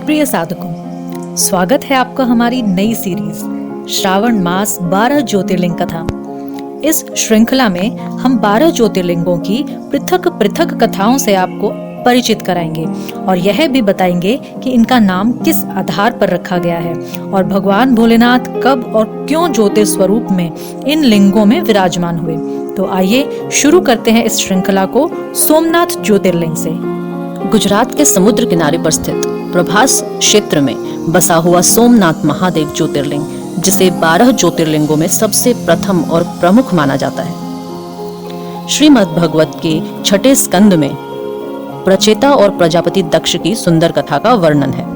प्रिय साधकों, स्वागत है आपका हमारी नई सीरीज श्रावण मास 12 ज्योतिर्लिंग कथा। इस श्रृंखला में हम 12 ज्योतिर्लिंगों की पृथक पृथक कथाओं से आपको परिचित कराएंगे और यह भी बताएंगे कि इनका नाम किस आधार पर रखा गया है और भगवान भोलेनाथ कब और क्यों ज्योतिर स्वरूप में इन लिंगों में विराजमान हुए। तो आइए शुरू करते हैं इस श्रृंखला को सोमनाथ ज्योतिर्लिंग से। गुजरात के समुद्र किनारे पर स्थित प्रभास क्षेत्र में बसा हुआ सोमनाथ महादेव ज्योतिर्लिंग, जिसे 12 ज्योतिर्लिंगों में सबसे प्रथम और प्रमुख माना जाता है। श्रीमद् भागवत के 6 स्कंद में प्रचेता और प्रजापति दक्ष की सुंदर कथा का वर्णन है।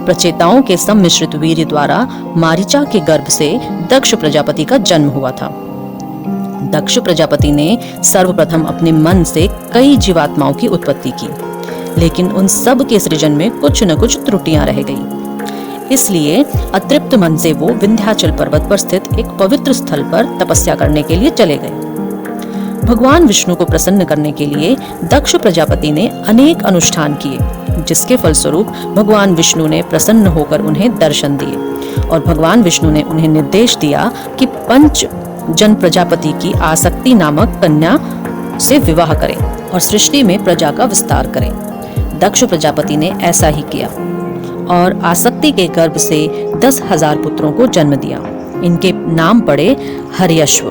प्रचेताओं के सम्मिश्रित वीर्य द्वारा मारीचा के गर्भ से दक्ष प्रजापति का जन्म हुआ था। दक्ष प्रजापति ने सर्वप्रथम अपने मन से कई जीवात्माओं की उत्पत्ति की, लेकिन उन सब के सृजन में कुछ न कुछ त्रुटियां रह गई। इसलिए अतृप्त मन से वो विंध्याचल पर्वत पर स्थित एक पवित्र स्थल पर तपस्या करने के लिए चले गए। भगवान विष्णु को प्रसन्न करने के लिए दक्ष प्रजापति ने अनेक अनुष्ठान किए, जिसके फलस्वरूप भगवान विष्णु ने प्रसन्न होकर उन्हें दर्शन दिए और भगवान विष्णु ने उन्हें निर्देश दिया कि पंच जन प्रजापति की आसक्ति नामक कन्या से विवाह करें और सृष्टि में प्रजा का विस्तार करें। दक्ष प्रजापति ने ऐसा ही किया और आसक्ति के गर्भ से 10,000 पुत्रों को जन्म दिया। इनके नाम पड़े हर्यश्व।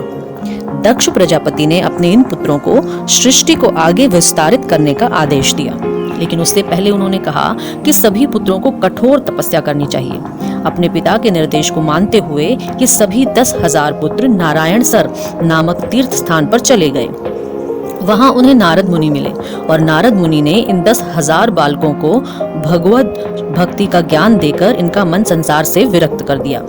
दक्ष प्रजापति ने अपने इन पुत्रों को सृष्टि को आगे विस्तारित करने का आदेश दिया, लेकिन उससे पहले उन्होंने कहा कि सभी पुत्रों को कठोर तपस्या करनी चाहिए। अपने पिता के निर्देश को मानते हुए कि सभी 10,000 पुत्र नारायण सर नामक तीर्थ स्थान पर चले गए। वहां उन्हें नारद मुनि मिले और नारद मुनि ने इन 10,000 बालकों को भगवत भक्ति का ज्ञान देकर इनका मन संसार से विरक्त कर दिया।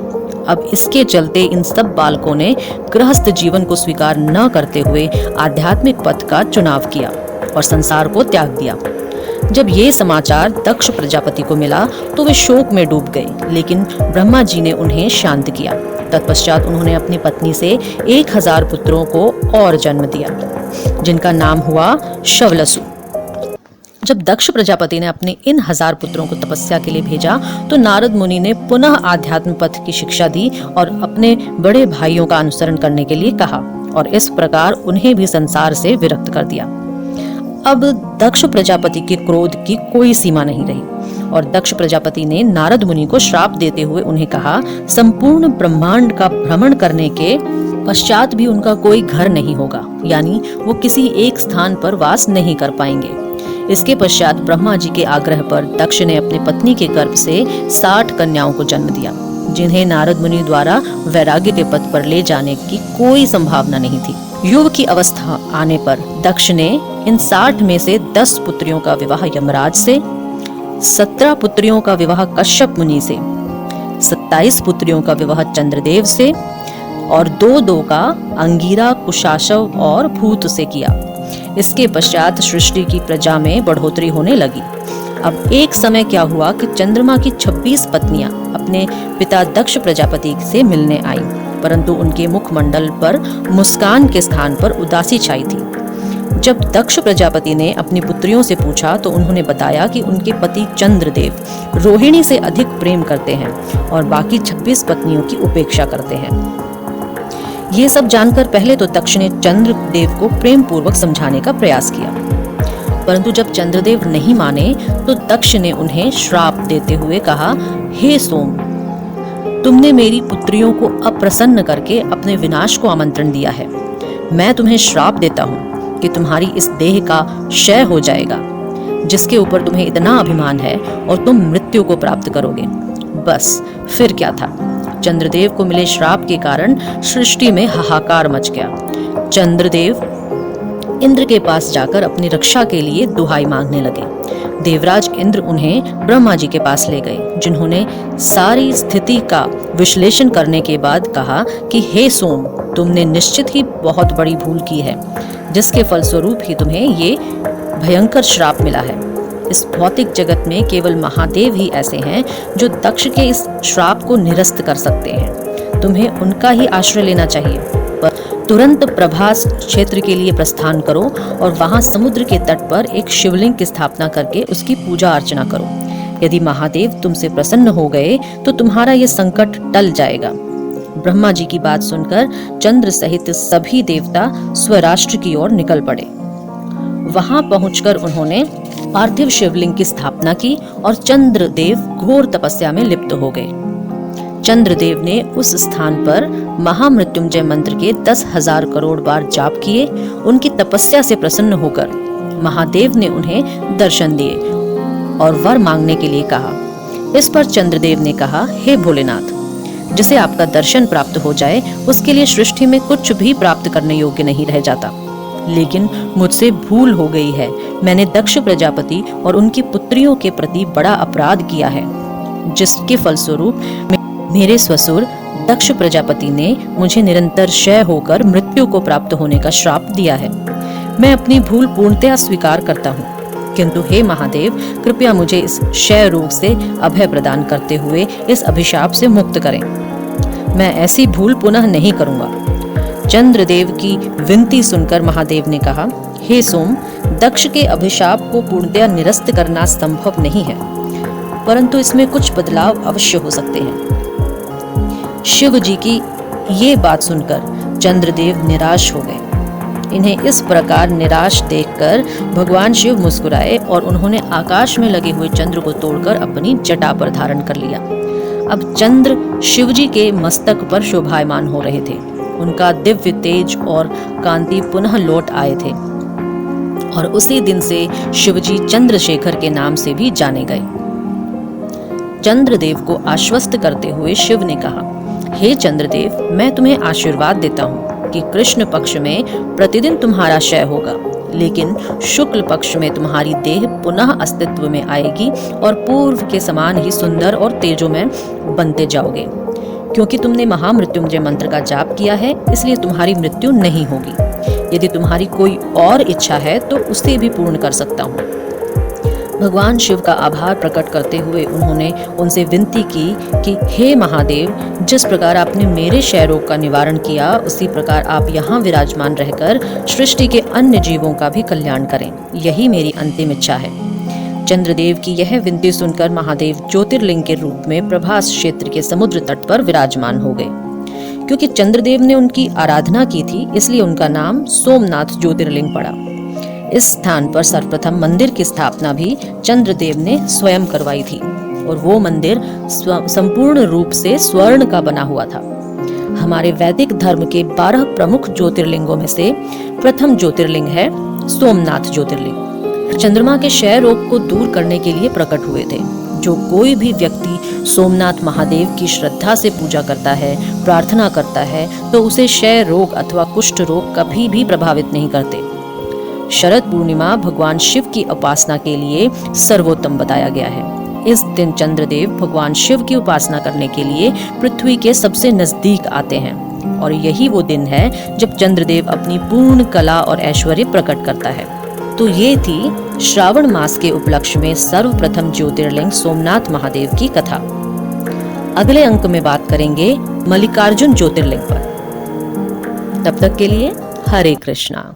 अब इसके चलते इन सब बालकों ने गृहस्थ जीवन को स्वीकार न करते हुए आध्यात्मिक पथ का चुनाव किया और संसार को त्याग दिया। जब ये समाचार दक्ष प्रजापति को मिला तो वे शोक में डूब गए, लेकिन ब्रह्मा जी ने उन्हें शांत किया। तत्पश्चात उन्होंने अपनी पत्नी से 1,000 पुत्रों को और जन्म दिया, जिनका नाम हुआ शवलसु। जब दक्ष प्रजापति ने अपने इन 1,000 पुत्रों को तपस्या के लिए भेजा तो नारद मुनि ने पुनः आध्यात्म पथ की शिक्षा दी और अपने बड़े भाइयों का अनुसरण करने के लिए कहा और इस प्रकार उन्हें भी संसार से विरक्त कर दिया। अब दक्ष प्रजापति के क्रोध की कोई सीमा नहीं रही और दक्ष प्रजापति ने नारद मुनि को श्राप देते हुए उन्हें कहा, संपूर्ण ब्रह्मांड का भ्रमण करने के पश्चात भी उनका कोई घर नहीं होगा, यानी वो किसी एक स्थान पर वास नहीं कर पाएंगे। इसके पश्चात ब्रह्मा जी के आग्रह पर दक्ष ने अपनी पत्नी के गर्भ से 60 कन्याओं को जन्म दिया, जिन्हें नारद मुनि द्वारा वैराग्य के पथ पर ले जाने की कोई संभावना नहीं थी। युग की अवस्था आने पर दक्ष ने इन 60 में से 10 पुत्रियों का विवाह यमराज से, 17 पुत्रियों का विवाह कश्यप मुनि से, 27 पुत्रियों का विवाह चंद्रदेव से और 2 का अंगिरा, कुशाशव और भूत से किया। इसके पश्चात सृष्टि की प्रजा में बढ़ोतरी होने लगी। अब एक समय क्या हुआ कि चंद्रमा की 26 पत्नियां अपने पिता दक्ष प्रजापति से मिलने आईं, परंतु उनके मुखमंडल पर मुस्कान के स्थान पर उदासी छाई थी। जब दक्ष प्रजापति ने अपनी पुत्रियों से पूछा तो उन्होंने बताया कि उनके पति चंद्रदेव रोहिणी से अधिक प्रेम करते हैं और बाकी 26 पत्नियों की उपेक्षा करते हैं। ये सब जानकर पहले तो दक्ष ने चंद्रदेव को प्रेम पूर्वक समझाने का प्रयास किया, परंतु जब चंद्रदेव नहीं माने तो दक्ष ने उन्हें श्राप देते हुए कहा, हे सोम, तुमने मेरी पुत्रियों को अप्रसन्न करके अपने विनाश को आमंत्रण दिया है। मैं तुम्हें श्राप देता हूँ कि तुम्हारी इस देह का क्षय हो जाएगा, जिसके ऊपर तुम्हें इतना अभिमान है, और तुम मृत्यु को प्राप्त करोगे। बस फिर क्या था, चंद्रदेव को मिले श्राप के कारण सृष्टि में हाहाकार मच गया। चंद्रदेव इंद्र के पास जाकर अपनी रक्षा के लिए दुहाई मांगने लगे। देवराज इंद्र उन्हें ब्रह्मा जी के पास ले गए, जिन्होंने सारी स्थिति का विश्लेषण करने के बाद कहा कि हे सोम, तुमने निश्चित ही बहुत बड़ी भूल की है, जिसके फलस्वरूप ही तुम्हें ये भयंकर श्राप मिला है। इस भौतिक जगत में केवल महादेव ही ऐसे हैं जो दक्ष के इस श्राप को निरस्त कर सकते हैं। तुम्हें उनका ही आश्रय लेना चाहिए। पर तुरंत प्रभास क्षेत्र के लिए प्रस्थान करो और वहां समुद्र के तट पर एक शिवलिंग की स्थापना करके उसकी पूजा अर्चना करो। यदि महादेव तुमसे प्रसन्न हो गए तो तुम्हारा ये संकट टल जाएगा। ब्रह्मा जी की बात सुनकर चंद्र सहित सभी देवता स्वराष्ट्र की ओर निकल पड़े। वहां पहुंचकर उन्होंने पार्थिव शिवलिंग की स्थापना की और चंद्रदेव घोर तपस्या में लिप्त हो गए। चंद्रदेव ने उस स्थान पर महामृत्युंजय मंत्र के 10,000 करोड़ बार जाप किए। उनकी तपस्या से प्रसन्न होकर महादेव ने उन्हें दर्शन दिए और वर मांगने के लिए कहा। इस पर चंद्रदेव ने कहा, हे भोलेनाथ, जिसे आपका दर्शन प्राप्त हो जाए उसके लिए सृष्टि में कुछ भी प्राप्त करने योग्य नहीं रह जाता। लेकिन मुझसे भूल हो गई है। मैंने दक्ष प्रजापति और उनकी पुत्रियों के प्रति बड़ा अपराध किया है, जिसके फलस्वरूप मेरे ससुर दक्ष प्रजापति ने मुझे निरंतर क्षय होकर मृत्यु को प्राप्त होने का श्राप दिया है। मैं अपनी भूल पूर्णतया स्वीकार करता हूँ, किंतु हे महादेव, कृपया मुझे इस क्षय रोग से अभय प्रदान करते हुए इस अभिशाप से मुक्त करें। मैं ऐसी भूल पुनः नहीं करूंगा। चंद्रदेव की विनती सुनकर महादेव ने कहा, हे सोम, दक्ष के अभिशाप को पूर्णतया निरस्त करना संभव नहीं है, परंतु इसमें कुछ बदलाव अवश्य हो सकते हैं। शिव जी की ये बात सुनकर चंद्रदेव निराश हो गए। इन्हें इस प्रकार निराश देखकर भगवान शिव मुस्कुराए और उन्होंने आकाश में लगे हुए चंद्र को तोड़कर अपनी जटा पर धारण कर लिया। अब चंद्र शिव जी के मस्तक पर शोभायमान हो रहे थे। उनका दिव्य तेज और कांति पुनः लौट आए थे और उसी दिन से शिवजी चंद्रशेखर के नाम से भी जाने गए। चंद्रदेव को आश्वस्त करते हुए शिव ने कहा, हे चंद्रदेव, मैं तुम्हें आशीर्वाद देता हूँ कि कृष्ण पक्ष में प्रतिदिन तुम्हारा क्षय होगा, लेकिन शुक्ल पक्ष में तुम्हारी देह पुनः अस्तित्व में आएगी और पूर्व के समान ही सुंदर और तेजोमय बनते जाओगे। क्योंकि तुमने महामृत्युंजय मंत्र का जाप किया है, इसलिए तुम्हारी मृत्यु नहीं होगी। यदि तुम्हारी कोई और इच्छा है तो उसे भी पूर्ण कर सकता हूँ। भगवान शिव का आभार प्रकट करते हुए उन्होंने उनसे विनती की कि हे महादेव, जिस प्रकार आपने मेरे क्षय रोग का निवारण किया, उसी प्रकार आप यहाँ विराजमान रहकर सृष्टि के अन्य जीवों का भी कल्याण करें। यही मेरी अंतिम इच्छा है। चंद्रदेव की यह विनती सुनकर महादेव ज्योतिर्लिंग के रूप में प्रभास क्षेत्र के समुद्र तट पर विराजमान हो गए। क्योंकि चंद्रदेव ने उनकी आराधना की थी, इसलिए उनका नाम सोमनाथ ज्योतिर्लिंग पड़ा। इस स्थान पर सर्वप्रथम मंदिर की स्थापना भी चंद्रदेव ने स्वयं करवाई थी और वो मंदिर संपूर्ण रूप से स्वर्ण का बना हुआ था। हमारे वैदिक धर्म के 12 प्रमुख ज्योतिर्लिंगों में से प्रथम ज्योतिर्लिंग है सोमनाथ ज्योतिर्लिंग। चंद्रमा के क्षय रोग को दूर करने के लिए प्रकट हुए थे। जो कोई भी व्यक्ति सोमनाथ महादेव की श्रद्धा से पूजा करता है, प्रार्थना करता है, तो उसे क्षय रोग अथवा कुष्ठ रोग कभी भी प्रभावित नहीं करते। शरद पूर्णिमा भगवान शिव की उपासना के लिए सर्वोत्तम बताया गया है। इस दिन चंद्रदेव भगवान शिव की उपासना करने के लिए पृथ्वी के सबसे नजदीक आते हैं और यही वो दिन है जब चंद्रदेव अपनी पूर्ण कला और ऐश्वर्य प्रकट करता है। तो ये थी श्रावण मास के उपलक्ष्य में सर्वप्रथम ज्योतिर्लिंग सोमनाथ महादेव की कथा। अगले अंक में बात करेंगे मल्लिकार्जुन ज्योतिर्लिंग पर। तब तक के लिए हरे कृष्णा।